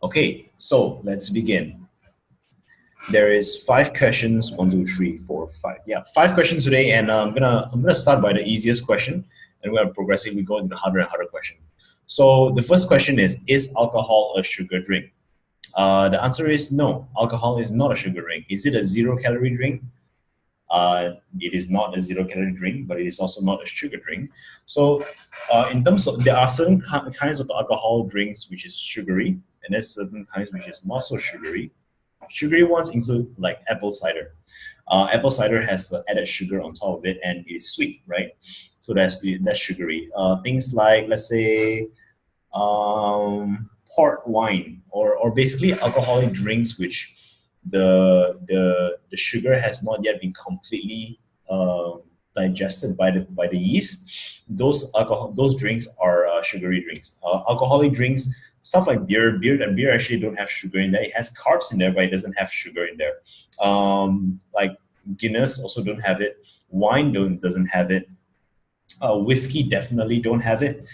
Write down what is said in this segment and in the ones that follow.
Okay, so let's begin. There is 5 questions. 1, 2, 3, 4, 5. Yeah, 5 questions today, and I'm gonna start by the easiest question, and we're gonna progressively go into the harder and harder question. So the first question is alcohol a sugar drink? The answer is no. Alcohol is not a sugar drink. Is it a 0 calorie drink? It is not a 0 calorie drink, but it is also not a sugar drink. So, in terms of, there are certain kinds of alcohol drinks which is sugary, and there's certain kinds which is not so sugary. Sugary ones include like apple cider. Apple cider has added sugar on top of it, and it's sweet, right? So that's sugary. Things like, let's say, port wine, or basically alcoholic drinks which the sugar has not yet been completely digested by the yeast. Those drinks are sugary drinks. Alcoholic drinks, stuff like beer actually don't have sugar in there. It has carbs in there, but it doesn't have sugar in there. Like Guinness also don't have it. Wine doesn't have it. Whiskey definitely don't have it.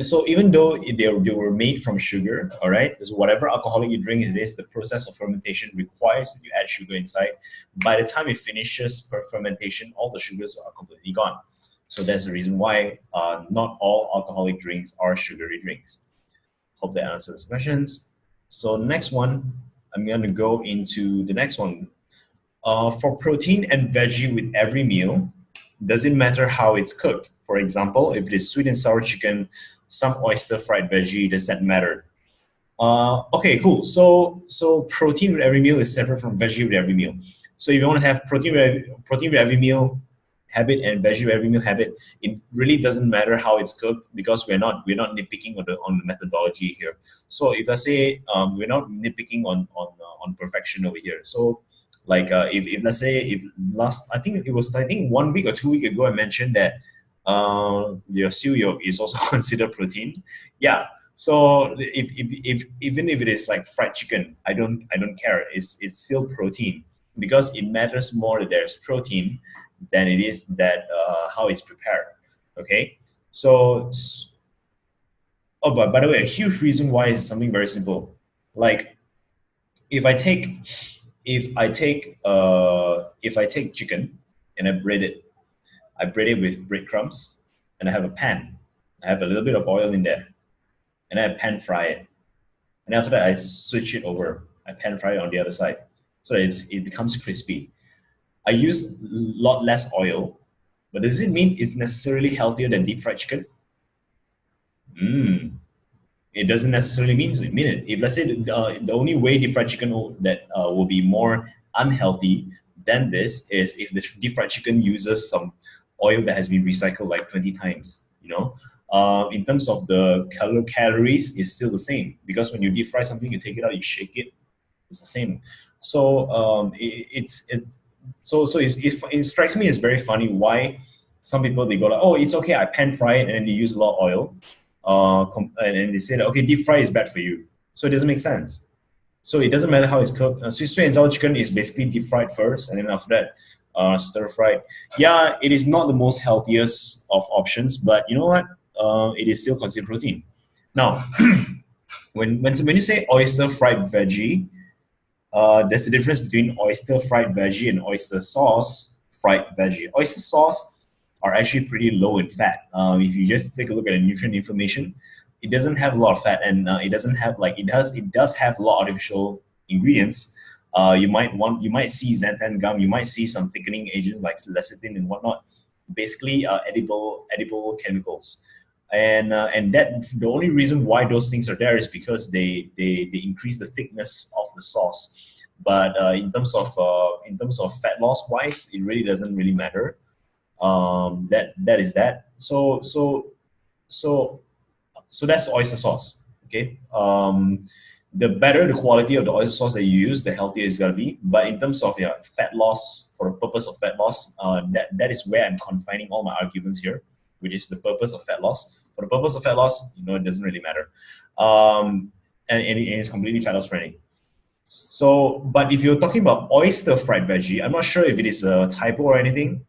So even though they were made from sugar, all right, so whatever alcoholic you drink, it is the process of fermentation requires that you add sugar inside. By the time it finishes fermentation, all the sugars are completely gone. So that's the reason why not all alcoholic drinks are sugary drinks. Hope that answers questions. So next one, I'm going to go into the next one. For protein and veggie with every meal, doesn't matter how it's cooked. For example, if it is sweet and sour chicken, some oyster fried veggie, does that matter? Okay, cool. So protein with every meal is separate from veggie with every meal. So if you want to have protein with every meal, have it, and veggie with every meal, have it. It really doesn't matter how it's cooked because we're not nitpicking on the methodology here. So if I say we're not nitpicking on perfection over here. So like if let's say if last I think 1 week or 2 week ago I mentioned that your siu yolk is also considered protein. Yeah. So if even if it is like fried chicken, I don't care. It's still protein because it matters more that there's protein than it is that how it's prepared. Okay. So oh, but by the way, a huge reason why is something very simple. Like if I take if I take chicken and I braid it with breadcrumbs, and I have a pan. I have a little bit of oil in there, and I pan fry it. And after that, I switch it over. I pan fry it on the other side, so that it becomes crispy. I use a lot less oil, but does it mean it's necessarily healthier than deep fried chicken? Mm, it doesn't necessarily mean it. If let's say the only way deep fried chicken will be more unhealthy than this is if the deep fried chicken uses some oil that has been recycled like 20 times. In terms of the calories, it's still the same because when you deep fry something, you take it out, you shake it, it's the same. So it strikes me as very funny why some people they go like, oh, it's okay, I pan fry it, and then they use a lot of oil, and they say that okay, deep fry is bad for you. So it doesn't make sense. So it doesn't matter how it's cooked. Sweet and sour chicken is basically deep fried first, and then after that, stir fried. Yeah, it is not the most healthiest of options, but you know what? It is still considered protein. Now, when you say oyster fried veggie, there's a difference between oyster fried veggie and oyster sauce fried veggie. Oyster sauce are actually pretty low in fat. If you just take a look at the nutrient information, it doesn't have a lot of fat, and it doesn't have like it does have a lot of artificial ingredients. You might see xanthan gum, you might see some thickening agent like lecithin and whatnot. Basically, edible chemicals, and that the only reason why those things are there is because they increase the thickness of the sauce. But in terms of fat loss wise, it really doesn't really matter. That is that. So so that's oyster sauce. Okay. The better the quality of the oyster sauce that you use, the healthier it's gonna be. But in terms of fat loss, for the purpose of fat loss, that is where I'm confining all my arguments here, which is the purpose of fat loss. For the purpose of fat loss, it doesn't really matter, and it's completely fat loss friendly. So, but if you're talking about oyster fried veggie, I'm not sure if it is a typo or anything,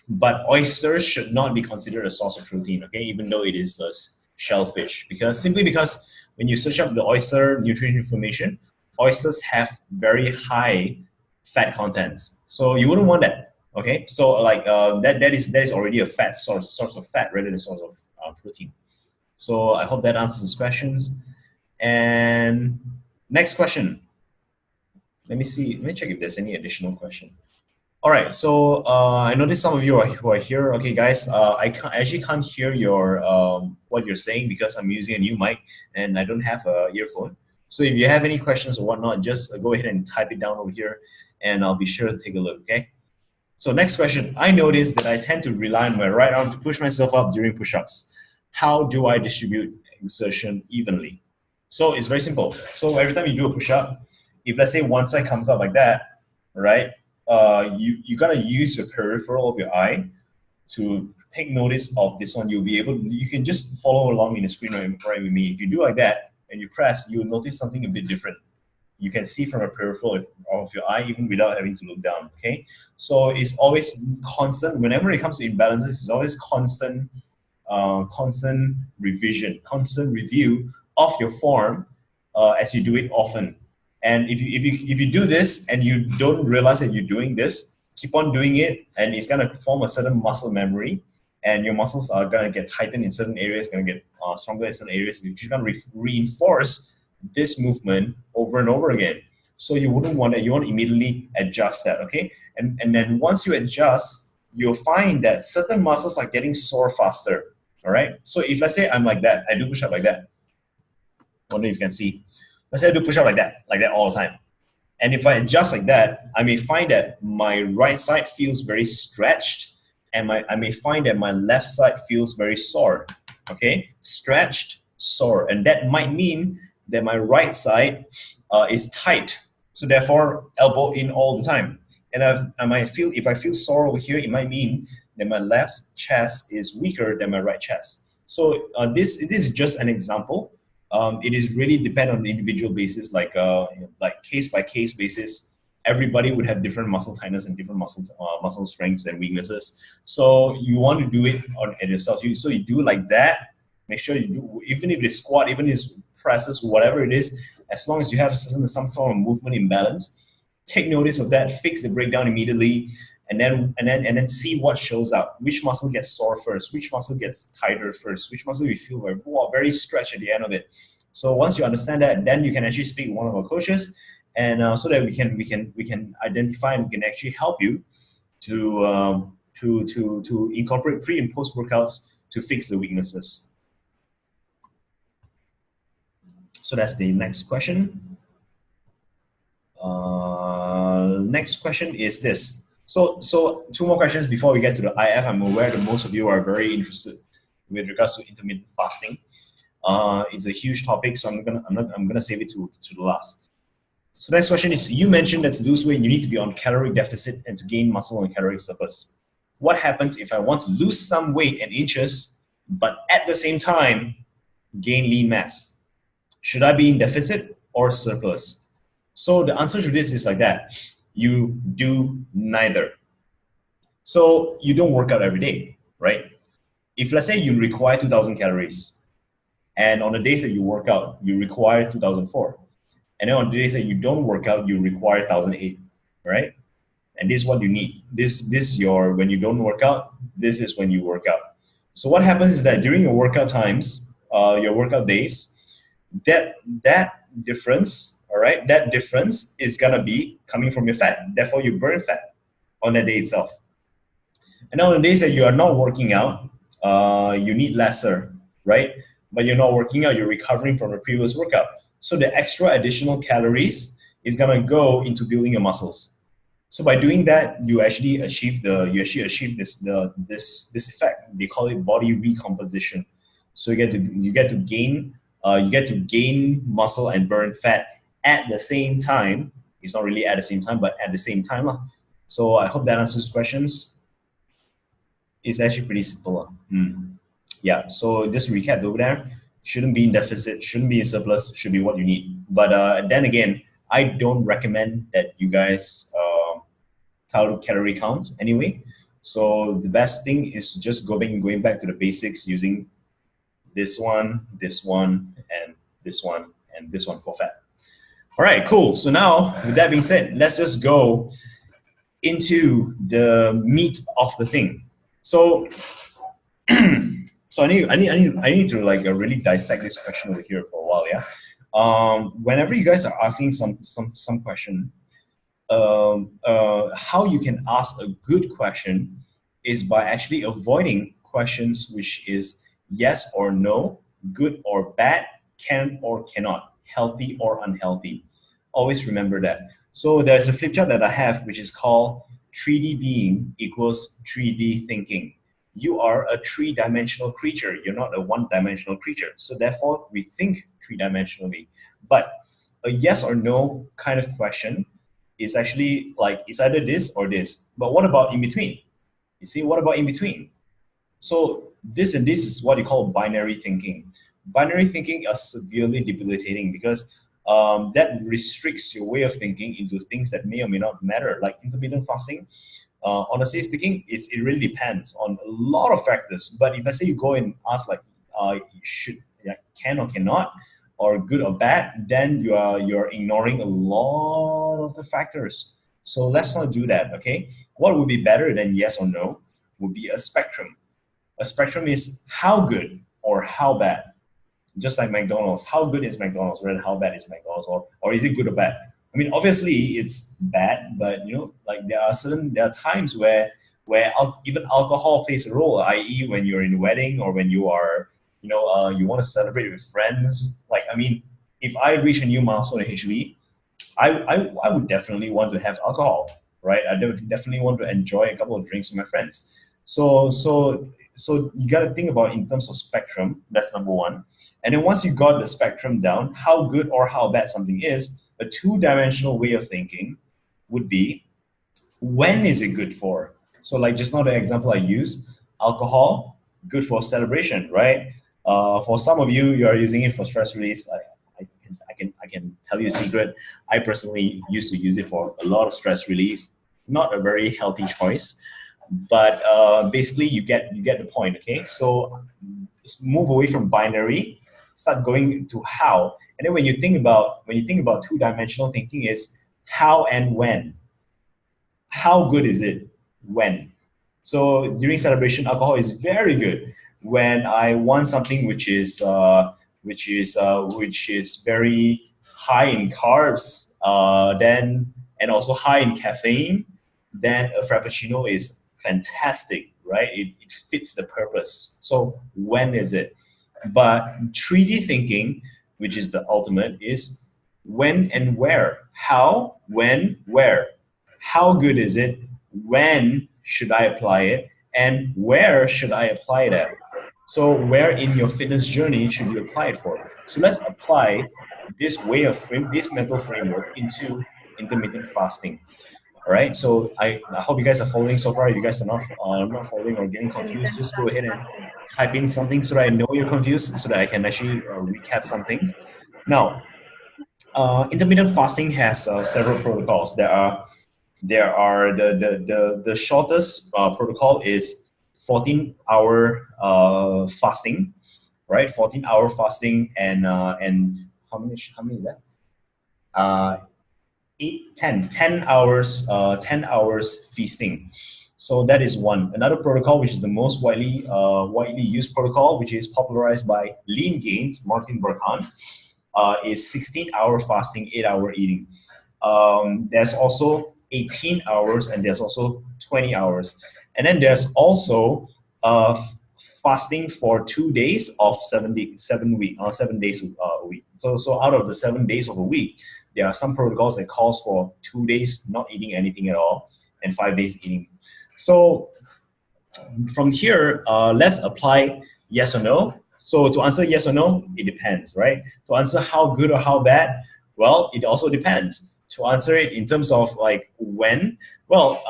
but oysters should not be considered a source of protein, okay, even though it is a shellfish, because simply because when you search up the oyster nutrient information, oysters have very high fat contents. So you wouldn't want that. Okay, so like that is already a fat source of fat rather than source of protein. So I hope that answers the questions. And next question. Let me see. Let me check if there's any additional question. All right. So I noticed some of you who are here. Okay, guys. I actually can't hear your what you're saying because I'm using a new mic and I don't have a earphone. So if you have any questions or whatnot, just go ahead and type it down over here, and I'll be sure to take a look. Okay. So next question. I noticed that I tend to rely on my right arm to push myself up during push-ups. How do I distribute exertion evenly? So it's very simple. So every time you do a push-up, if let's say one side comes up like that, right? You're gonna use your peripheral of your eye to take notice of this one. You can just follow along in the screen right with me. If you do like that and you press, you'll notice something a bit different. You can see from a peripheral of your eye even without having to look down, okay? So it's always constant. Whenever it comes to imbalances, it's always constant revision, constant review of your form as you do it often. And if you do this and you don't realize that you're doing this, keep on doing it, and it's gonna form a certain muscle memory, and your muscles are gonna get tightened in certain areas, gonna get stronger in certain areas. You're gonna reinforce this movement over and over again. So you wouldn't want that. You want to immediately adjust that, okay? And then once you adjust, you'll find that certain muscles are getting sore faster. All right. So if let's say I'm like that, I do push up like that. Wonder if you can see. Let's say I do push up like that all the time. And if I adjust like that, I may find that my right side feels very stretched, and I may find that my left side feels very sore. Okay, stretched, sore, and that might mean that my right side is tight. So therefore, elbow in all the time. And if I feel sore over here, it might mean that my left chest is weaker than my right chest. So this is just an example. It is really depend on the individual basis, like case by case basis. Everybody would have different muscle tightness and different muscle strengths and weaknesses. So you want to do it at yourself. So you do like that. Make sure you do, even if it's squat, even if it's presses, whatever it is, as long as you have some form of movement imbalance, take notice of that, fix the breakdown immediately, and then see what shows up. Which muscle gets sore first? Which muscle gets tighter first? Which muscle you feel very stretched at the end of it? So once you understand that, then you can actually speak with one of our coaches, and so that we can identify and we can actually help you to incorporate pre and post workouts to fix the weaknesses. So that's the next question. Next question is this. So two more questions before we get to the IF. I'm aware that most of you are very interested with regards to intermittent fasting. It's a huge topic, so I'm gonna save it to the last. So next question is: you mentioned that to lose weight you need to be on caloric deficit and to gain muscle and caloric surplus. What happens if I want to lose some weight and inches, but at the same time gain lean mass? Should I be in deficit or surplus? So the answer to this is like that. You do neither. So you don't work out every day, right? If let's say you require 2,000 calories, and on the days that you work out, you require 2,004. And then on the days that you don't work out, you require 1,008, right? And this is what you need. When you don't work out, this is when you work out. So what happens is that during your workout times, your workout days, that difference, all right, that difference is gonna be coming from your fat. Therefore, you burn fat on that day itself. And on the days that you are not working out, you need lesser, right? But you're not working out, you're recovering from a previous workout. So the extra additional calories is gonna go into building your muscles. So by doing that, you actually achieve this effect. They call it body recomposition. So you get to gain muscle and burn fat at the same time. It's not really at the same time, but at the same time. So I hope that answers questions. It's actually pretty simple. Yeah, so just recap over there. Shouldn't be in deficit, shouldn't be in surplus, should be what you need. But then again, I don't recommend that you guys calorie count anyway. So the best thing is just going back to the basics using this one, and this one, and this one for fat. All right, cool. So now, with that being said, let's just go into the meat of the thing. So, so I need to like really dissect this question over here for a while. Yeah. Whenever you guys are asking some question, how you can ask a good question is by actually avoiding questions which is yes or no, good or bad, can or cannot, healthy or unhealthy. Always remember that. So there's a flip chart that I have which is called 3D being equals 3D thinking. You are a three-dimensional creature. You're not a one-dimensional creature. So therefore, we think three-dimensionally. But a yes or no kind of question is actually like it's either this or this. But what about in between? You see, what about in between? So this and this is what you call binary thinking. Binary thinking is severely debilitating because that restricts your way of thinking into things that may or may not matter, like intermittent fasting. Honestly speaking, it really depends on a lot of factors. But if I say you go and ask like you should, like, can or cannot, or good or bad, then you're ignoring a lot of the factors. So let's not do that. Okay, what would be better than yes or no would be a spectrum. A spectrum is how good or how bad. Just like McDonald's, how good is McDonald's, rather how bad is McDonald's, or is it good or bad? I mean, obviously it's bad, but like there are times where even alcohol plays a role, i.e., when you're in a wedding or when you are, you want to celebrate with friends. Like, I mean, if I reach a new milestone in HB, I would definitely want to have alcohol, right? I would definitely want to enjoy a couple of drinks with my friends. So you got to think about in terms of spectrum. That's number one. And then once you got the spectrum down, how good or how bad something is, a two-dimensional way of thinking would be when is it good for? So like just now the example I used, alcohol, good for celebration, right? For some of you, you are using it for stress release. I can tell you a secret. I personally used to use it for a lot of stress relief. Not a very healthy choice, but basically you get the point. Okay, so move away from binary, start going to how. And then when you think about two-dimensional thinking, is how and when. How good is it? When? So during celebration, alcohol is very good. When I want something which is very high in carbs, then and also high in caffeine, then a frappuccino is fantastic, right? It fits the purpose. So when is it? But 3D thinking, which is the ultimate, is when and where. How, when, where. How good is it? When should I apply it? And where should I apply it at? So where in your fitness journey should you apply it for? So let's apply this mental framework into intermittent fasting. All right. So I hope you guys are following so far. If you guys are not following or getting confused, just go ahead and type in something so that I know you're confused, so that I can actually recap some things. Now, intermittent fasting has several protocols. The shortest protocol is 14-hour fasting, right? 14-hour fasting and how many is that? Uh, 10 hours 10 hours feasting. So that is one. Another protocol, which is the most widely used protocol, which is popularized by Lean Gains, Martin Burkhan, is 16-hour fasting, 8-hour eating. There's also 18 hours and there's also 20 hours. And then there's also fasting for 2 days of 7 days a week. So out of the 7 days of a week, there are some protocols that calls for 2 days not eating anything at all and 5 days eating. So from here, let's apply yes or no. So to answer yes or no, it depends, right? To answer how good or how bad, well, it also depends. To answer it in terms of like when, well,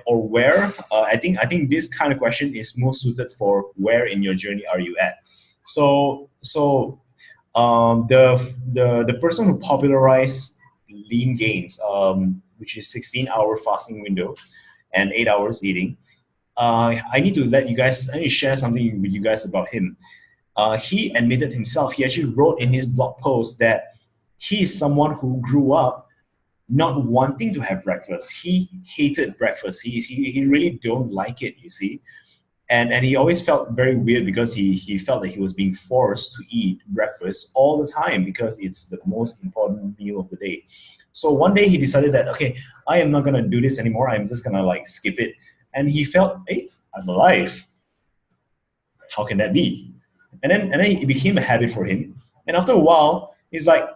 or where, I think this kind of question is most suited for where in your journey are you at. So the person who popularized Lean Gains, which is 16-hour fasting window and 8 hours eating, I need to share something with you guys about him. he admitted himself, he actually wrote in his blog post that he is someone who grew up not wanting to have breakfast. He hated breakfast. He really don't like it, you see. And he always felt very weird because he felt that he was being forced to eat breakfast all the time because it's the most important meal of the day. So one day he decided that, okay, I am not gonna do this anymore. I'm just gonna like skip it. And he felt, hey, I'm alive. How can that be? And then it became a habit for him. And after a while, he's like,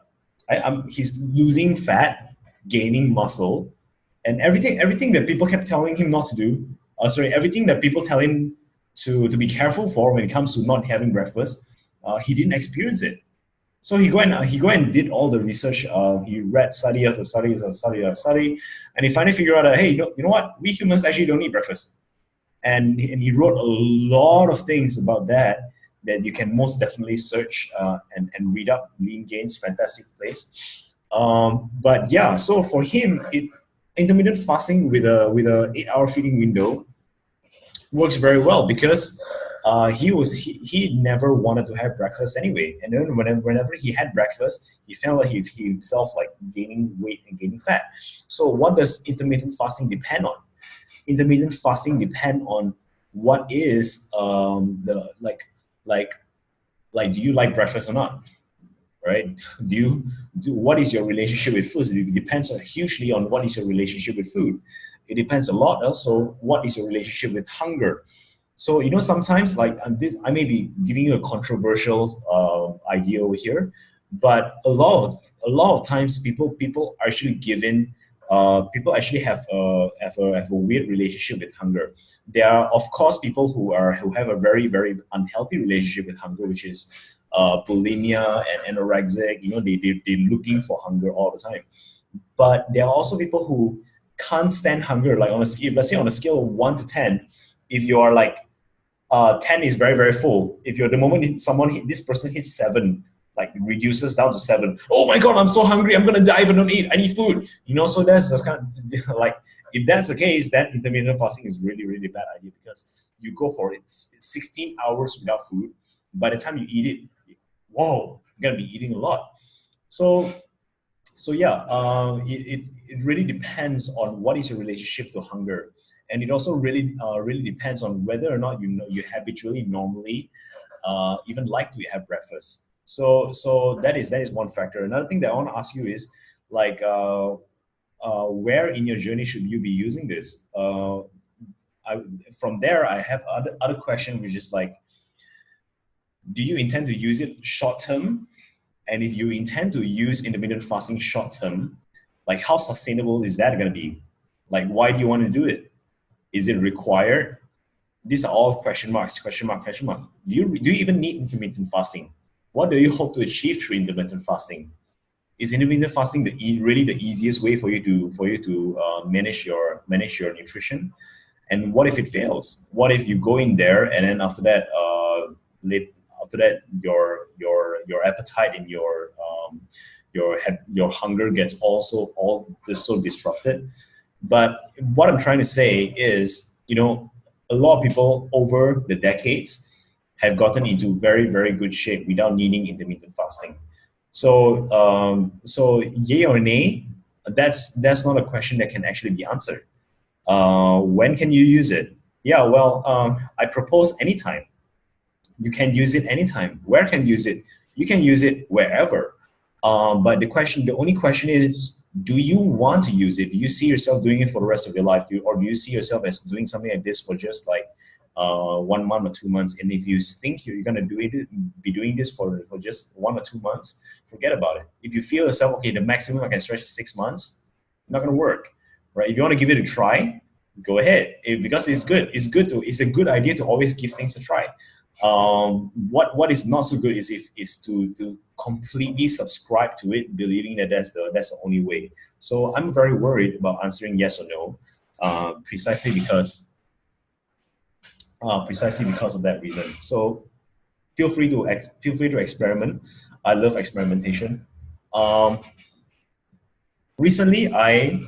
he's losing fat, gaining muscle, and everything that people kept telling him not to do. Everything that people tell him to be careful for when it comes to not having breakfast, he didn't experience it. So he go and did all the research. He read study after study after study after study, and he finally figured out that, hey, you know what? We humans actually don't eat breakfast. And he wrote a lot of things about that you can most definitely search and read up. Lean Gains, fantastic place. But yeah, so for him, intermittent fasting with a 8-hour feeding window works very well because he never wanted to have breakfast anyway, and then whenever he had breakfast, he felt like he himself like gaining weight and gaining fat. So what does intermittent fasting depend on? Intermittent fasting depend on what is the like do you like breakfast or not, right? What is your relationship with food? It depends hugely on what is your relationship with food. It depends a lot also what is your relationship with hunger. So sometimes like this, I may be giving you a controversial idea over here, but a lot of times people are actually given people actually have a weird relationship with hunger. There are of course people who have a very very unhealthy relationship with hunger, which is bulimia and anorexic. They're looking for hunger all the time. But there are also people who can't stand hunger. Like on a scale, let's say on a scale of 1 to 10, if you are like 10 is very very full. If you're the moment this person hits 7, like reduces down to 7. Oh my god, I'm so hungry. I'm gonna die if I don't eat. I need food. So that's kind of like, if that's the case, then intermittent fasting is really really bad idea because you go for it. It's 16 hours without food. By the time you eat it, whoa, you're gonna be eating a lot. So yeah, it really depends on what is your relationship to hunger, and it also really depends on whether or not you habitually normally even like to have breakfast. So that is one factor. Another thing that I want to ask you is like where in your journey should you be using this? From there, I have other question, which is like, do you intend to use it short term? And if you intend to use intermittent fasting short term, like how sustainable is that going to be? Like, why do you want to do it? Is it required? These are all question marks, question mark, question mark. Do you even need intermittent fasting? What do you hope to achieve through intermittent fasting? Is intermittent fasting really the easiest way for you to manage your nutrition? And what if it fails? What if you go in there and then after that, your appetite and your hunger gets also all just so disrupted? But what I'm trying to say is, a lot of people over the decades have gotten into very, very good shape without needing intermittent fasting. So yay or nay, that's not a question that can actually be answered. When can you use it? Yeah, well, I propose anytime. You can use it anytime. Where can you use it? You can use it wherever. But the only question is, do you want to use it? Do you see yourself doing it for the rest of your life? Or do you see yourself as doing something like this for just like 1 month or 2 months? And if you think you're going to be doing this for just 1 or 2 months, forget about it. If you feel yourself, okay, the maximum I can stretch is 6 months, not going to work, right? If you want to give it a try, go ahead. Because it's good. It's a good idea to always give things a try. What is not so good is to completely subscribe to it, believing that that's the only way. So I'm very worried about answering yes or no, precisely because of that reason. So feel free to experiment. I love experimentation. Recently, I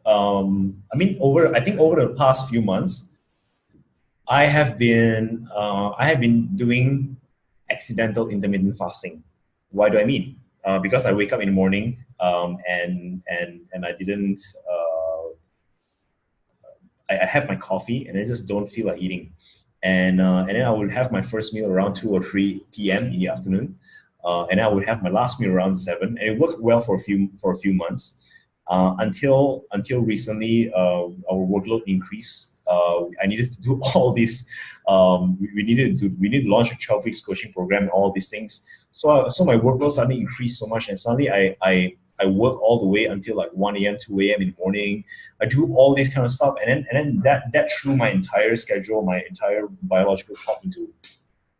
think over the past few months, I have been doing accidental intermittent fasting. Why do I mean? Because I wake up in the morning and I didn't. I have my coffee and I just don't feel like eating, and then I would have my first meal around 2 or 3 p.m. in the afternoon, and I would have my last meal around 7, and it worked well for a few months, until recently our workload increased. I needed to do all this. We need to launch a 12 weeks coaching program and all these things. So my workload suddenly increased so much, and suddenly I work all the way until like 1 a.m., 2 a.m. in the morning. I do all this kind of stuff, and then that threw my entire schedule, my entire biological clock into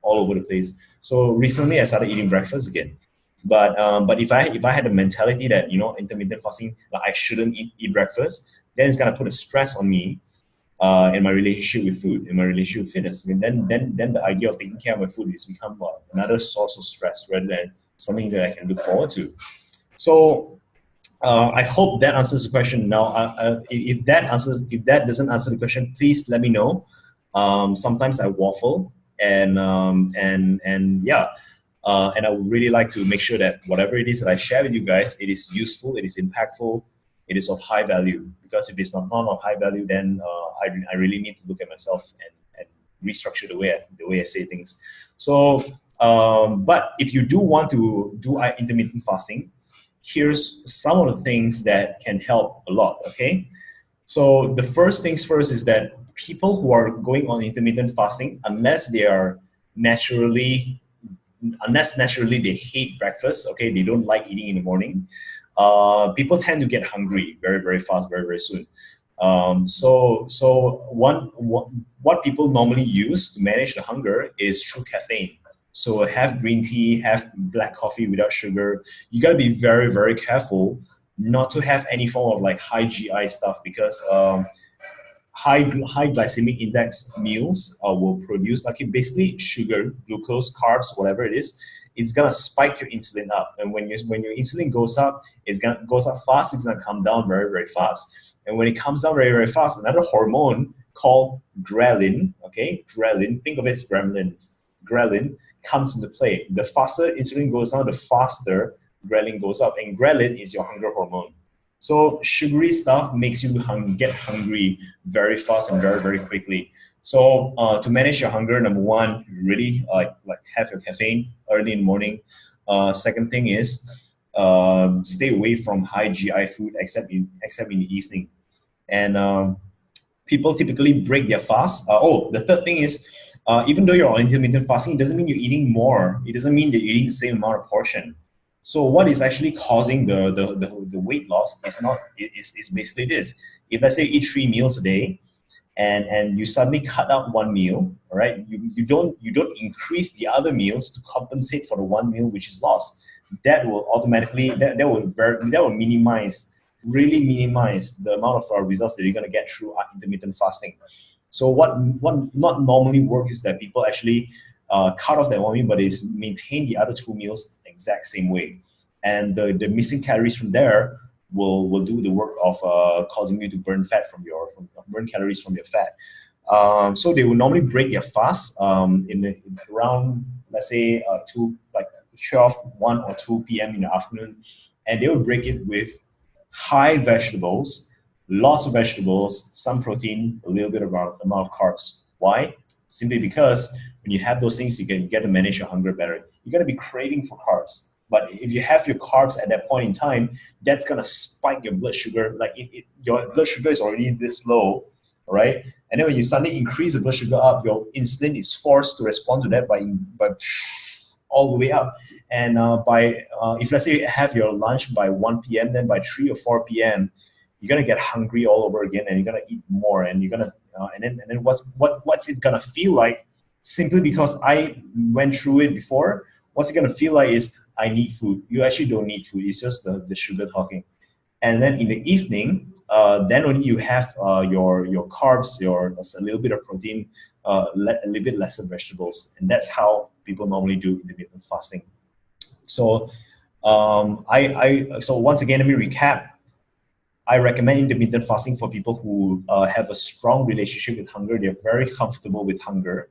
all over the place. So recently, I started eating breakfast again. But if I had the mentality that intermittent fasting, like I shouldn't eat breakfast, then it's gonna put a stress on me in my relationship with food, in my relationship with fitness. And then the idea of taking care of my food has become another source of stress rather than something that I can look forward to. So I hope that answers the question. Now, if that doesn't answer the question, please let me know. Sometimes I waffle, and yeah, and I would really like to make sure that whatever it is that I share with you guys, it is useful, it is impactful, it is of high value. Because if it's not of high value, then I really need to look at myself and restructure the way I say things. So, but if you do want to do intermittent fasting, here's some of the things that can help a lot. Okay, so the first things first is that people who are going on intermittent fasting, unless naturally they hate breakfast, okay, they don't like eating in the morning, people tend to get hungry very, very fast, very, very soon. What people normally use to manage the hunger is through caffeine. So have green tea, have black coffee without sugar. You got to be very, very careful not to have any form of like high GI stuff, because high glycemic index meals will produce, like, basically sugar, glucose, carbs, whatever it is. It's gonna spike your insulin up, and when your insulin goes up, goes up fast. It's gonna come down very, very fast. And when it comes down very, very fast, another hormone called ghrelin, okay, ghrelin, think of it as gremlins. Ghrelin comes into play. The faster insulin goes down, the faster ghrelin goes up, and ghrelin is your hunger hormone. So sugary stuff makes you get hungry very fast and very, very quickly. So to manage your hunger, number one, really like have your caffeine early in the morning. Second thing is stay away from high GI food except in the evening. And people typically break their fast. The third thing is, even though you're on intermittent fasting, it doesn't mean you're eating more. It doesn't mean that you're eating the same amount of portion. So what is actually causing the weight loss is basically this. If, let's say, you eat 3 meals a day, and you suddenly cut out 1 meal, all right? You don't increase the other meals to compensate for the 1 meal which is lost. That will automatically really minimize the amount of results that you're going to get through intermittent fasting. So what not normally works is that people actually cut off that 1 meal, but they maintain the other 2 meals the exact same way, and the missing calories from there will do the work of causing you to burn calories from your fat. So they will normally break their fast around, let's say, 1 or 2 p.m. in the afternoon, and they will break it with high vegetables, lots of vegetables, some protein, a little bit of amount of carbs. Why? Simply because when you have those things, you get to manage your hunger better. You're going to be craving for carbs. But if you have your carbs at that point in time, that's going to spike your blood sugar. Like your blood sugar is already this low, right? And then when you suddenly increase the blood sugar up, your insulin is forced to respond to that by all the way up. And if, let's say, you have your lunch by 1 p.m., then by 3 or 4 p.m., you're gonna get hungry all over again, and you're gonna eat more, and you're gonna and then what's it gonna feel like? Simply because I went through it before, what's it gonna feel like is I need food. You actually don't need food. It's just the sugar talking. And then in the evening, then only you have your carbs, a little bit of protein, a little bit less of vegetables, and that's how people normally do intermittent fasting. So so once again, let me recap. I recommend intermittent fasting for people who have a strong relationship with hunger. They're very comfortable with hunger.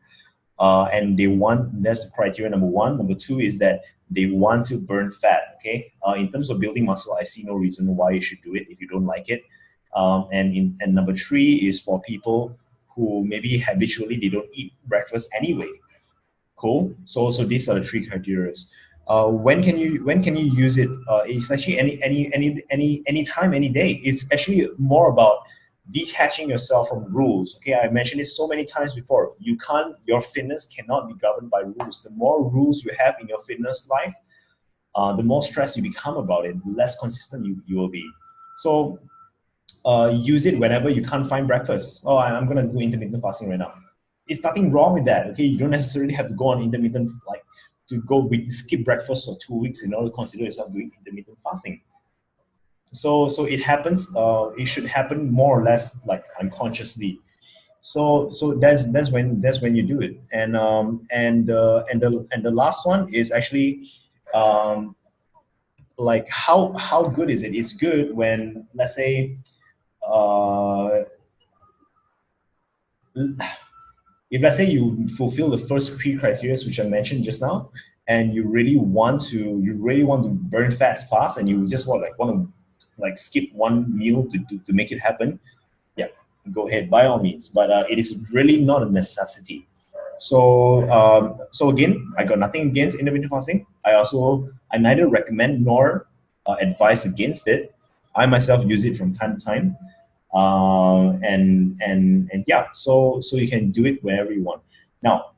and they want, that's criteria number one. Number two is that they want to burn fat. Okay, in terms of building muscle, I see no reason why you should do it if you don't like it. And number three is for people who maybe habitually they don't eat breakfast anyway. Cool. So these are the three criteria. When can you use it? It's actually any time, any day. It's actually more about detaching yourself from rules. Okay, I mentioned it so many times before. Your fitness cannot be governed by rules. The more rules you have in your fitness life, the more stressed you become about it, the less consistent you will be. So use it whenever you can't find breakfast. Oh, I'm gonna do intermittent fasting right now. It's nothing wrong with that. Okay, you don't necessarily have to go on intermittent like to go skip breakfast for 2 weeks in order to consider yourself doing intermittent fasting. So it happens. It should happen more or less like unconsciously. So that's when you do it. And the last one is actually um, like how good is it? It's good when, let's say, uh, if let's say you fulfill the first three criteria which I mentioned just now, and you really want to burn fat fast, and you just want to like skip one meal to make it happen, yeah, go ahead by all means. But it is really not a necessity. So again, I got nothing against intermittent fasting. I neither recommend nor advise against it. I myself use it from time to time, and yeah, so you can do it whenever you want. Now,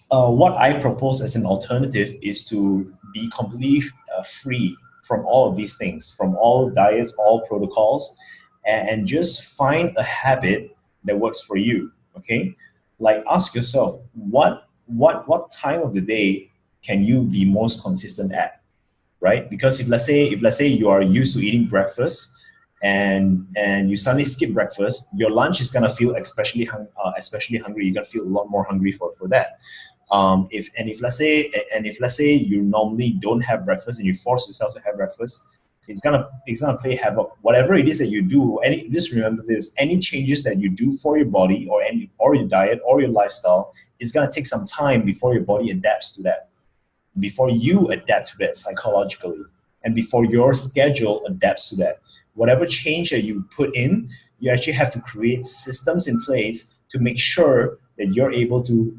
what I propose as an alternative is to be completely free from all of these things, from all diets, all protocols, and just find a habit that works for you. Okay, like ask yourself what time of the day can you be most consistent at, right? Because if let's say you are used to eating breakfast, and you suddenly skip breakfast, your lunch is gonna feel especially hungry. You're gonna feel a lot more hungry for that. If let's say you normally don't have breakfast and you force yourself to have breakfast, it's gonna play havoc. Whatever it is that you do, just remember this: any changes that you do for your body or your diet or your lifestyle, it's gonna take some time before your body adapts to that, before you adapt to that psychologically, and before your schedule adapts to that. Whatever change that you put in, you actually have to create systems in place to make sure that you're able to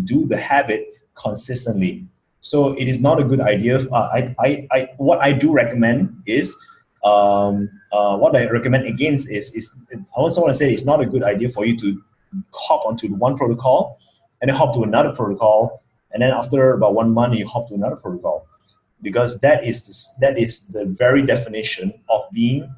do the habit consistently. So it is not a good idea. What I do recommend is, what I recommend against is I also want to say it's not a good idea for you to hop onto one protocol and then hop to another protocol, and then after about 1 month you hop to another protocol, because that is the very definition of being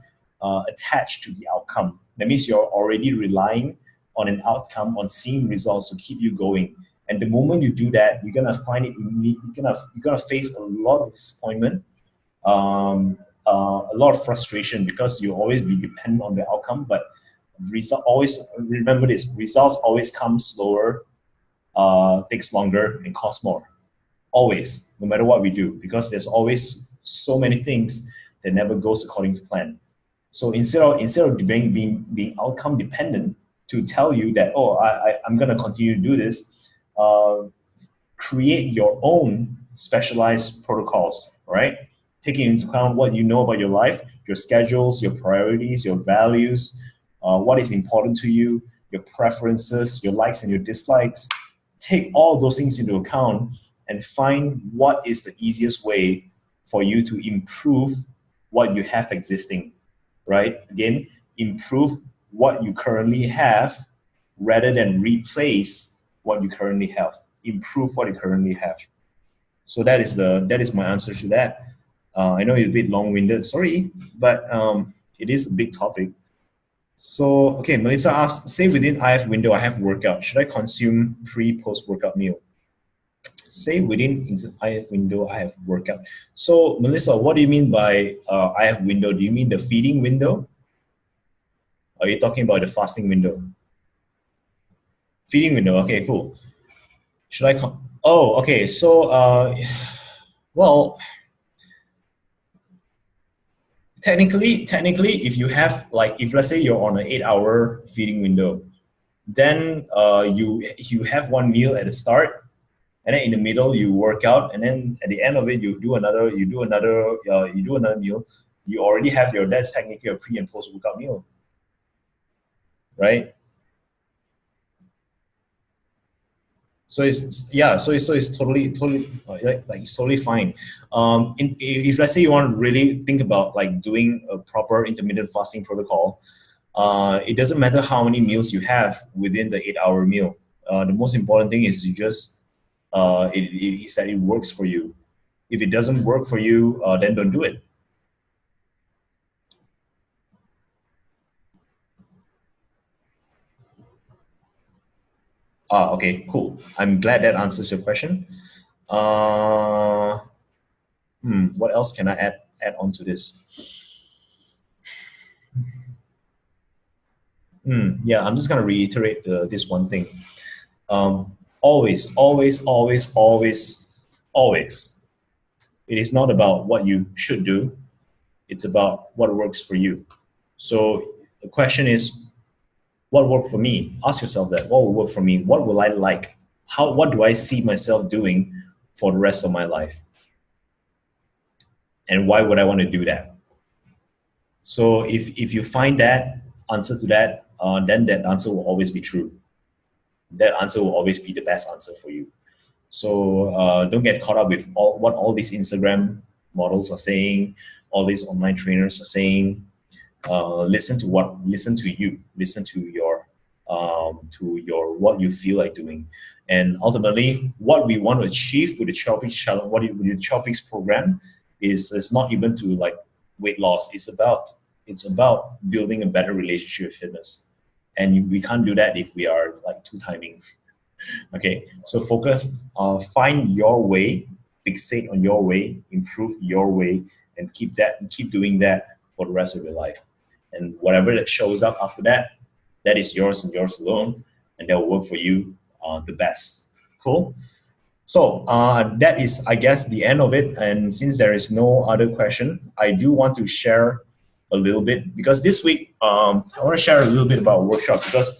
attached to the outcome. That means you're already relying on an outcome, on seeing results to keep you going. And the moment you do that, you're gonna find it you're gonna face a lot of disappointment, a lot of frustration, because you always be dependent on the outcome. But result always remember this: results always come slower, takes longer, and cost more. Always, no matter what we do, because there's always so many things that never goes according to plan. So instead of being outcome dependent, to tell you that, oh, I'm gonna continue to do this, uh, create your own specialized protocols, right? Taking into account what you know about your life, your schedules, your priorities, your values, what is important to you, your preferences, your likes and your dislikes. Take all those things into account and find what is the easiest way for you to improve what you have existing, right? Again, improve what you currently have rather than replace what you currently have. Improve what you currently have. So that is my answer to that. I know it's a bit long-winded, sorry, but it is a big topic. So, okay, Melissa asks, say within IF window I have workout, should I consume pre-post workout meal? Say within IF window I have workout. So, Melissa, what do you mean by IF window? Do you mean the feeding window? Are you talking about the fasting window? Feeding window. Okay, cool. Should I? Oh, okay. So, well, technically, if you have like, if let's say you're on an 8-hour feeding window, Then you have one meal at the start, and then in the middle you work out, and then at the end of it you do another meal. You already have your that's technically a pre and post workout meal, right? So it's totally like it's totally fine. If let's say you want to really think about like doing a proper intermittent fasting protocol, it doesn't matter how many meals you have within the 8 hour meal. The most important thing is you just is that it works for you. If it doesn't work for you, then don't do it. Okay, cool. I'm glad that answers your question. Uh, what else can I add on to this? Yeah, I'm just gonna reiterate this one thing. Always, always, always, always, always. It is not about what you should do. It's about what works for you. So the question is, what worked for me? Ask yourself that. What will work for me? What will I like? What do I see myself doing for the rest of my life? And why would I want to do that? So if you find that answer to that, then that answer will always be true. That answer will always be the best answer for you. So don't get caught up with what all these Instagram models are saying, all these online trainers are saying. Listen to you, listen to your what you feel like doing, and ultimately what we want to achieve with the 12 weeks challenge, with the 12 weeks program is not even to like weight loss. It's about building a better relationship with fitness, and we can't do that if we are like two timing. Okay, so focus, find your way, fixate on your way, improve your way, and keep doing that for the rest of your life. And whatever that shows up after that, that is yours and yours alone, and that will work for you the best. Cool. So that is, I guess, the end of it. And since there is no other question, I do want to share a little bit because this week I want to share a little bit about workshop because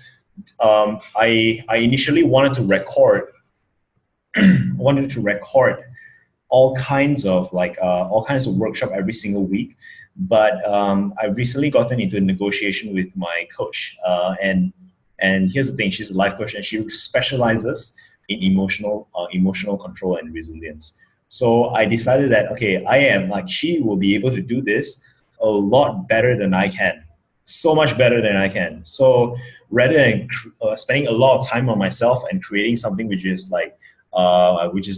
I initially wanted to record all kinds of workshop every single week. But I've recently gotten into a negotiation with my coach, and here's the thing: she's a life coach, and she specializes in emotional control and resilience. So I decided that okay, she will be able to do this a lot better than I can, so much better than I can. So rather than spending a lot of time on myself and creating something which is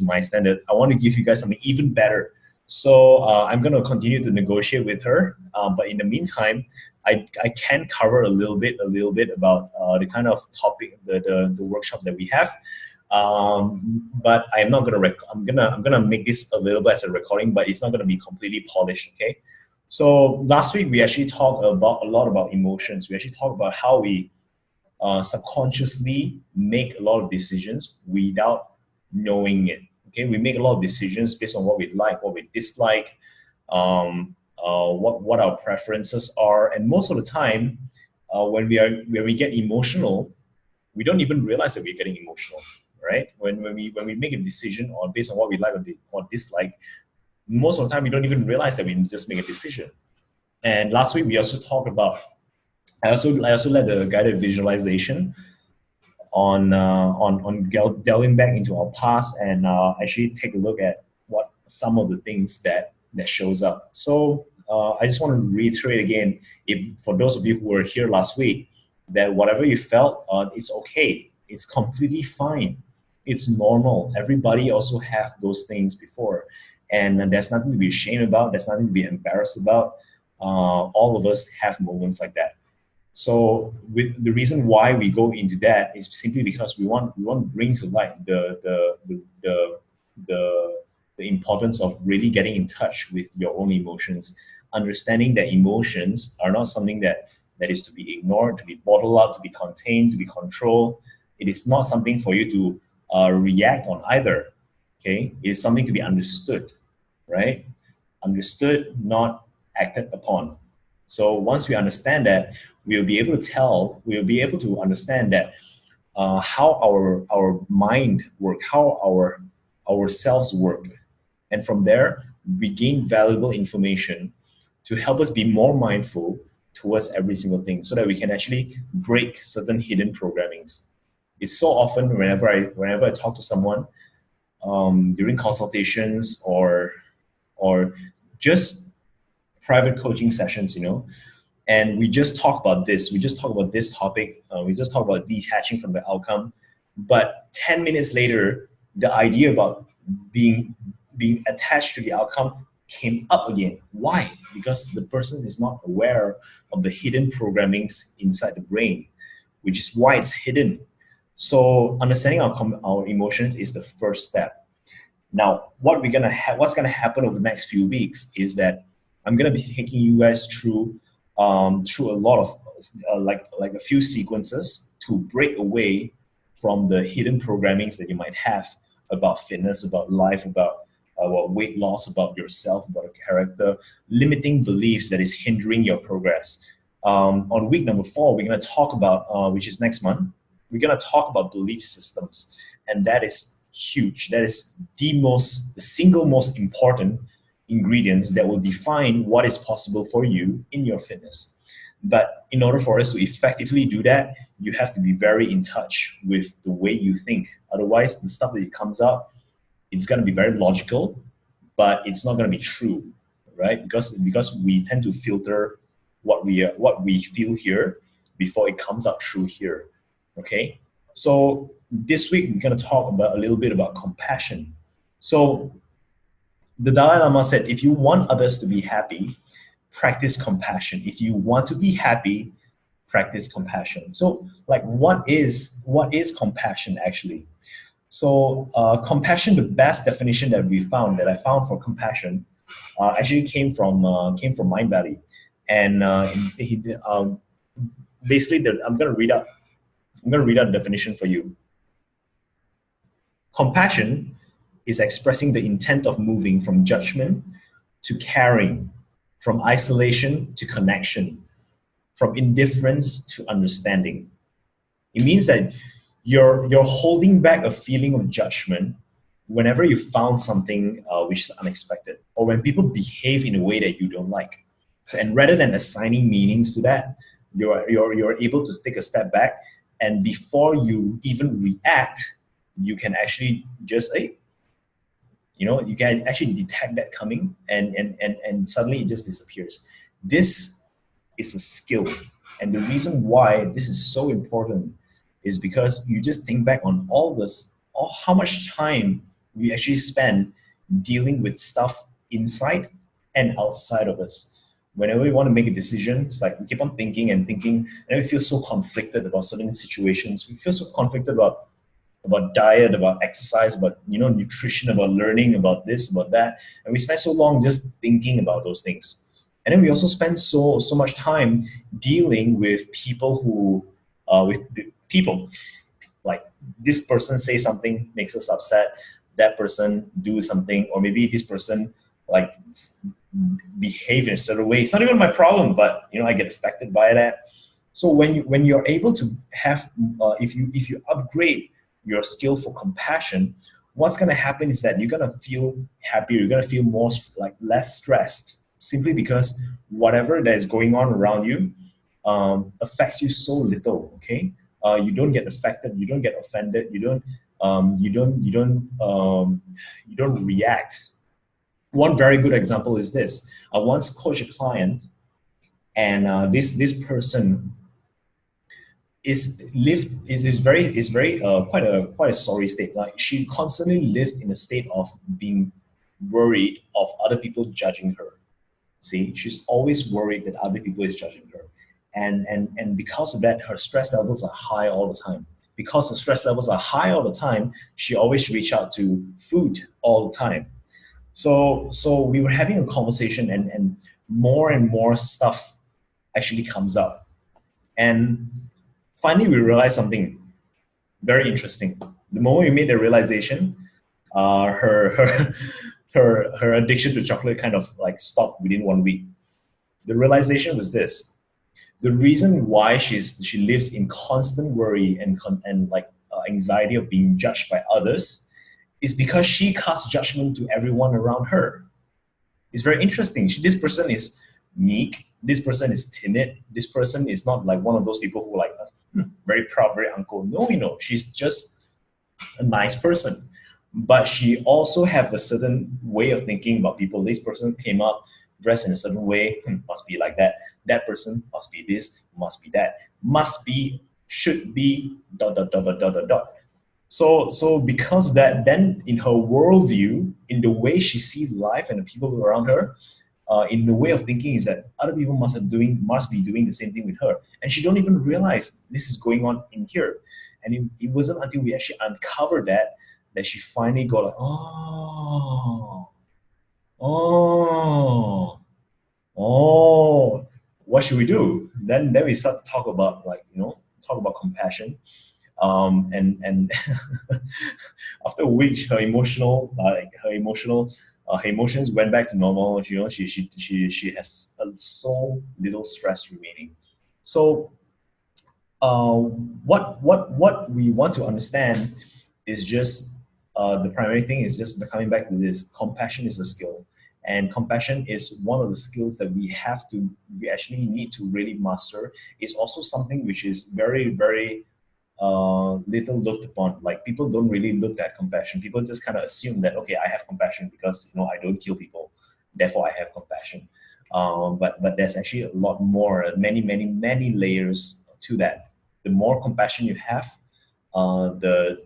my standard, I want to give you guys something even better. So I'm going to continue to negotiate with her. But in the meantime, I can cover a little bit about the kind of topic, the workshop that we have. But I'm not gonna I'm gonna make this a little bit as a recording, but it's not gonna be completely polished. Okay. So last week we actually talked about a lot about emotions. We actually talked about how we subconsciously make a lot of decisions without knowing it. Okay, we make a lot of decisions based on what we like, what we dislike, what our preferences are, and most of the time, when we get emotional, we don't even realize that we're getting emotional, right? When we make a decision on based on what we like or dislike, most of the time we don't even realize that we just make a decision. And last week we also talked about I also led the guided visualization on delving back into our past and actually take a look at what some of the things that shows up. So I just want to reiterate again, if for those of you who were here last week, that whatever you felt, it's okay. It's completely fine. It's normal. Everybody also have those things before, and there's nothing to be ashamed about. There's nothing to be embarrassed about. All of us have moments like that. So with the reason why we go into that is simply because we want to bring to light the the importance of really getting in touch with your own emotions, understanding that emotions are not something that is to be ignored, to be bottled up, to be contained, to be controlled. It is not something for you to react on either. Okay, it is something to be understood, right? Understood, not acted upon. So once we understand that, we'll be able to understand that how our mind work, how our cells work, and from there we gain valuable information to help us be more mindful towards every single thing, so that we can actually break certain hidden programmings. It's so often whenever I talk to someone during consultations or just private coaching sessions, and we just talk about this. We just talk about this topic. We just talk about detaching from the outcome. But 10 minutes later, the idea about being attached to the outcome came up again. Why? Because the person is not aware of the hidden programmings inside the brain, which is why it's hidden. So understanding our emotions is the first step. Now, what's gonna happen over the next few weeks is that I'm gonna be taking you guys through a lot of like a few sequences to break away from the hidden programmings that you might have about fitness, about life, about weight loss, about yourself, about a character, limiting beliefs that is hindering your progress. On week number 4, we're gonna talk about, which is next month, we're gonna talk about belief systems, and that is huge. That is the single most important ingredients that will define what is possible for you in your fitness. But in order for us to effectively do that, you have to be very in touch with the way you think. Otherwise, the stuff that comes out, it's going to be very logical, but it's not going to be true, right? Because we tend to filter what we feel here before it comes out true here. Okay, so this week we're going to talk about a little bit about compassion. So the Dalai Lama said, if you want others to be happy, practice compassion. If you want to be happy, practice compassion. So, like, what is compassion actually? So, compassion, the best definition that I found for compassion, actually came from Mindvalley, and basically, I'm gonna read out the definition for you. Compassion is expressing the intent of moving from judgment to caring, from isolation to connection, from indifference to understanding. It means that you're holding back a feeling of judgment whenever you found something which is unexpected, or when people behave in a way that you don't like. So, and rather than assigning meanings to that, you're able to take a step back, and before you even react, you can actually just you can actually detect that coming, and suddenly it just disappears. This is a skill, and the reason why this is so important is because you just think back on how much time we actually spend dealing with stuff inside and outside of us. Whenever we want to make a decision, it's like we keep on thinking and thinking, and we feel so conflicted about certain situations. We feel so conflicted about diet, about exercise, about nutrition, about learning, about this, about that, and we spend so long just thinking about those things. And then we also spend so much time dealing with people like this person say something makes us upset, that person do something, or maybe this person like behave in a certain way. It's not even my problem, but I get affected by that. So when you're able to have, if you upgrade your skill for compassion, what's going to happen is that you're going to feel happier. You're going to feel more less stressed, simply because whatever that is going on around you affects you so little. Okay, you don't get affected. You don't get offended. You don't react. One very good example is this. I once coached a client, and this person is very quite a sorry state. Like, she constantly lived in a state of being worried of other people judging her. See, she's always worried that other people is judging her, and because of that, her stress levels are high all the time. Because the stress levels are high all the time, she always reach out to food all the time. So we were having a conversation, and more stuff actually comes up, and finally we realized something very interesting. The moment we made the realization, her addiction to chocolate kind of like stopped within 1 week. The realization was this: The reason why she lives in constant worry and like anxiety of being judged by others is because she casts judgment to everyone around her. It's very interesting. This person is meek. This person is timid. This person is not like one of those people who like very proud, very uncle. No, she's just a nice person. But she also have a certain way of thinking about people. This person came up dressed in a certain way, must be like that. That person must be this, must be that, must be, should be, dot, dot, dot, dot, dot, dot, dot. So because of that, then in her worldview, in the way she sees life and the people around her, in the way of thinking is that other people must be doing the same thing with her, and she don't even realize this is going on in here. And it wasn't until we actually uncovered that she finally got like, oh, oh, what should we do? Then we start to talk about talk about compassion. And after a week, her emotions went back to normal. She has so little stress remaining. So what we want to understand is just the primary thing is just coming back to this. Compassion is a skill, and compassion is one of the skills that we actually need to really master. It's also something which is very, very little looked upon. Like people don't really look at compassion. People just kind of assume that, okay, I have compassion because I don't kill people, therefore I have compassion. But there's actually a lot more, many layers to that. The more compassion you have, the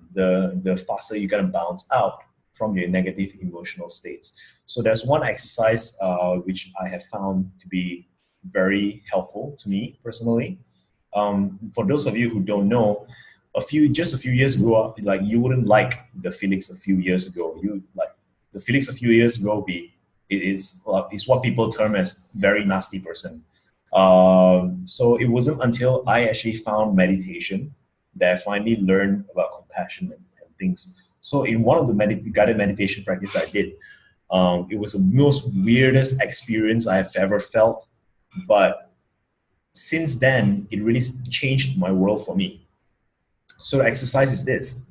faster you're gonna bounce out from your negative emotional states. So there's one exercise which I have found to be very helpful to me personally. For those of you who don't know, just a few years ago, like you wouldn't like the Felix a few years ago. You like the Felix a few years ago is what people term as very nasty person. So it wasn't until I actually found meditation that I finally learned about compassion and things. So in one of the guided meditation practice I did, it was the most weirdest experience I have ever felt. But since then, it really changed my world for me. So the exercise is this.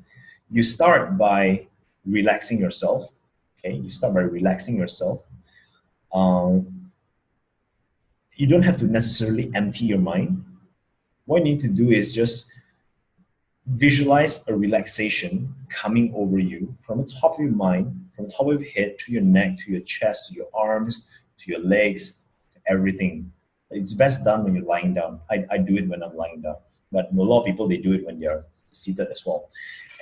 You start by relaxing yourself. Okay, you start by relaxing yourself. You don't have to necessarily empty your mind. What you need to do is just visualize a relaxation coming over you from the top of your mind, from the top of your head to your neck, to your chest, to your arms, to your legs, to everything. It's best done when you're lying down. I do it when I'm lying down, but a lot of people, they do it when they're seated as well.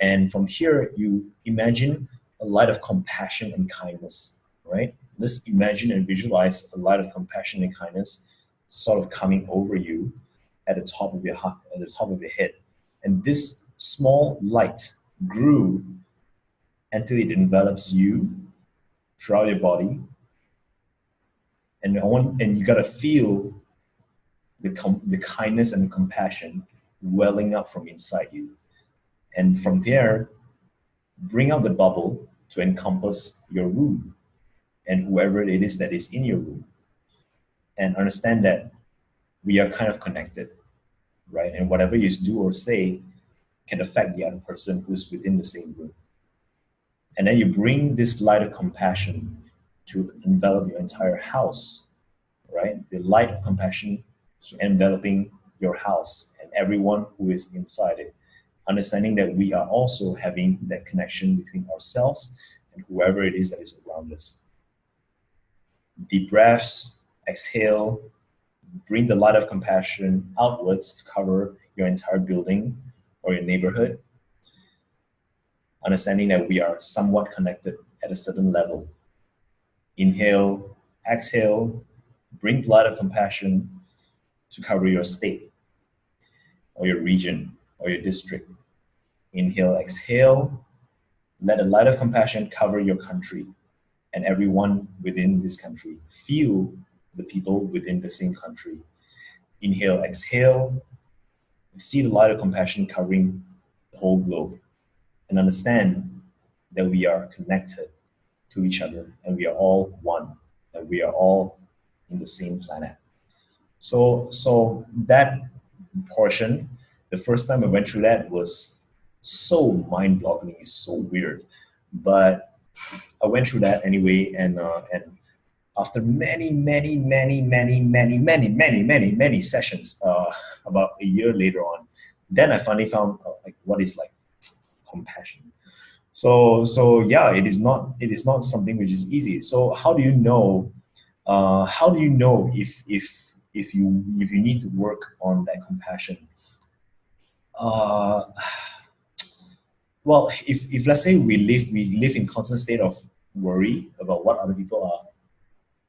And from here, you imagine a light of compassion and kindness, right? Let's imagine and visualize a light of compassion and kindness sort of coming over you at the top of your heart, at the top of your head. And this small light grew until it envelops you throughout your body. And you gotta feel the kindness and the compassion welling up from inside you. And from there, bring out the bubble to encompass your room and whoever it is that is in your room. And understand that we are kind of connected, right? And whatever you do or say can affect the other person who's within the same room. And then you bring this light of compassion to envelop your entire house, right? The light of compassion enveloping your house and everyone who is inside it. Understanding that we are also having that connection between ourselves and whoever it is that is around us. Deep breaths, exhale, bring the light of compassion outwards to cover your entire building or your neighborhood. Understanding that we are somewhat connected at a certain level. Inhale, exhale, bring the light of compassion to cover your state or your region or your district. Inhale, exhale, let the light of compassion cover your country and everyone within this country. Feel the people within the same country. Inhale, exhale, see the light of compassion covering the whole globe, and understand that we are connected to each other and we are all one, and we are all in the same planet. So that portion, the first time I went through that was so mind-boggling. It's so weird, but I went through that anyway, and after many sessions, about a year later on, then I finally found like what is like compassion. So yeah, it is not something which is easy. So how do you know? How do you know if you need to work on that compassion? Uh, well, if let's say we live in constant state of worry about what other people are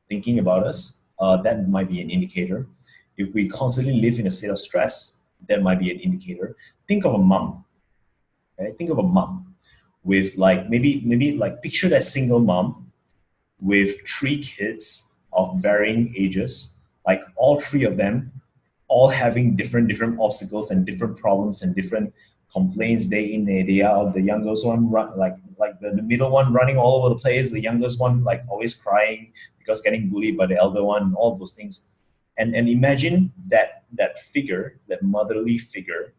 thinking about us, that might be an indicator. If we constantly live in a state of stress, that might be an indicator. Think of a mom, right? Think of a mom with like maybe like picture that single mom with three kids of varying ages, like all three of them all having different obstacles and different problems and different complaints day in day out. The youngest one like the middle one running all over the place, the youngest one like always crying because getting bullied by the elder one, all those things. And imagine that figure, that motherly figure,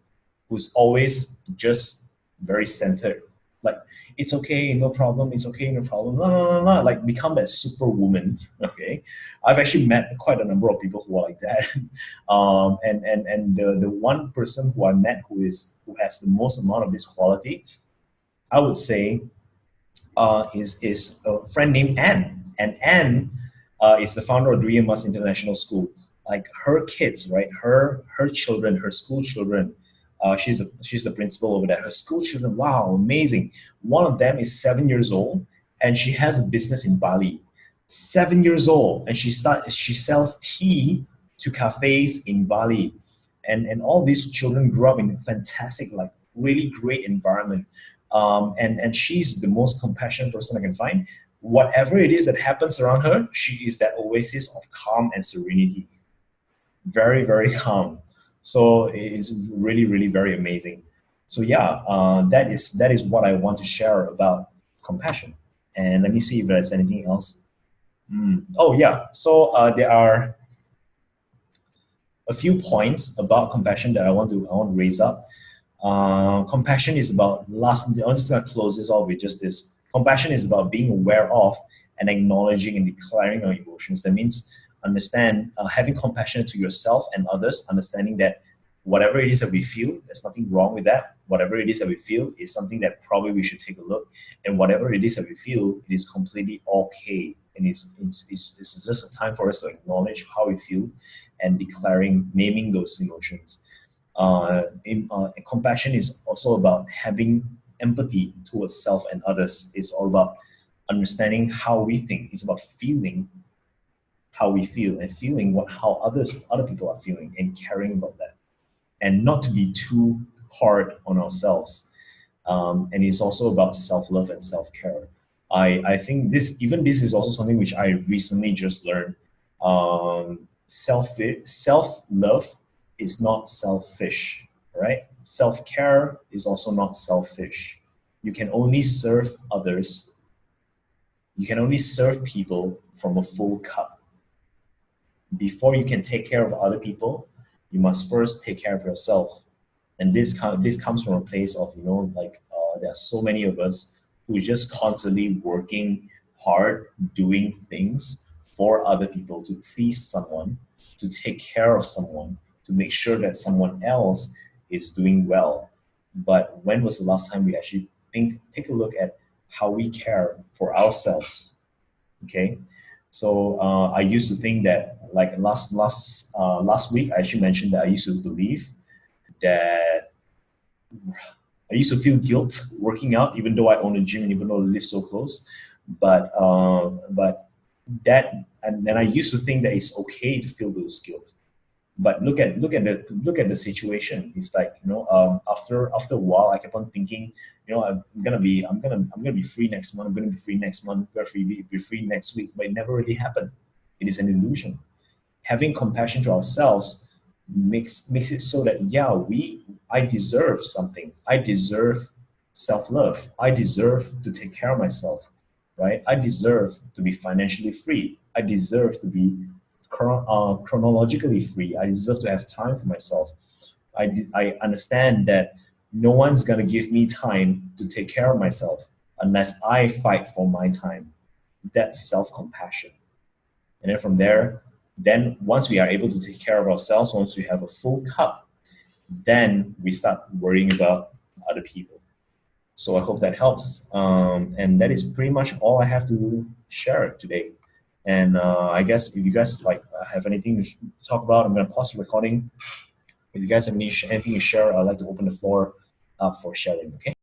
who's always just very centered. Like, it's okay, no problem, it's okay, no problem. No, no, no, no. Like, become that superwoman. Okay. I've actually met quite a number of people who are like that. And the one person who I met who has the most amount of this quality, I would say, is a friend named Anne. And Anne is the founder of Dreamers International School. Like her kids, right? Her children, her school children. She's the principal over there. Her school children, wow, amazing. One of them is 7 years old, and she has a business in Bali. 7 years old, and she sells tea to cafes in Bali, and all these children grew up in a fantastic, like really great environment. And she's the most compassionate person I can find. Whatever it is that happens around her, she is that oasis of calm and serenity. Very, very calm. So it's really, really very amazing. So yeah, that is what I want to share about compassion. And let me see if there's anything else. Oh yeah. So there are a few points about compassion that I want to raise up. Compassion is about last. I'm just gonna close this off with just this. Compassion is about being aware of and acknowledging and declaring our emotions. That means understand having compassion to yourself and others, understanding that whatever it is that we feel, there's nothing wrong with that. Whatever it is that we feel is something that probably we should take a look. And whatever it is that we feel, it is completely okay. And it's just a time for us to acknowledge how we feel and declaring, naming those emotions. Compassion is also about having empathy towards self and others. It's all about understanding how we think. It's about feeling how we feel and feeling what how other people are feeling and caring about that, and not to be too hard on ourselves. And it's also about self-love and self-care. I think this is also something which I recently just learned. Self-love is not selfish, right? Self-care is also not selfish. You can only serve others. You can only serve people from a full cup. Before you can take care of other people, you must first take care of yourself. And this comes from a place of, like, there are so many of us who are just constantly working hard, doing things for other people to please someone, to take care of someone, to make sure that someone else is doing well. But when was the last time we actually take a look at how we care for ourselves? Okay. So I used to think that, like, last week I actually mentioned that I used to believe that I used to feel guilt working out, even though I own a gym and even though I live so close. But that, and then I used to think that it's okay to feel those guilt. But look at the situation. It's like, after a while, I kept on thinking, I'm gonna be free next month. I'm gonna be free next month. I'm gonna be free next week. But it never really happened. It is an illusion. Having compassion to ourselves makes it so that, yeah, I deserve something. I deserve self-love. I deserve to take care of myself, right? I deserve to be financially free. I deserve to be chronologically free. I deserve to have time for myself. I understand that no one's gonna give me time to take care of myself unless I fight for my time. That's self-compassion. And then from there, then once we are able to take care of ourselves, once we have a full cup, then we start worrying about other people. So I hope that helps. And that is pretty much all I have to share today. And I guess if you guys like have anything to talk about, I'm gonna pause the recording. If you guys have anything to share, I'd like to open the floor up for sharing. Okay.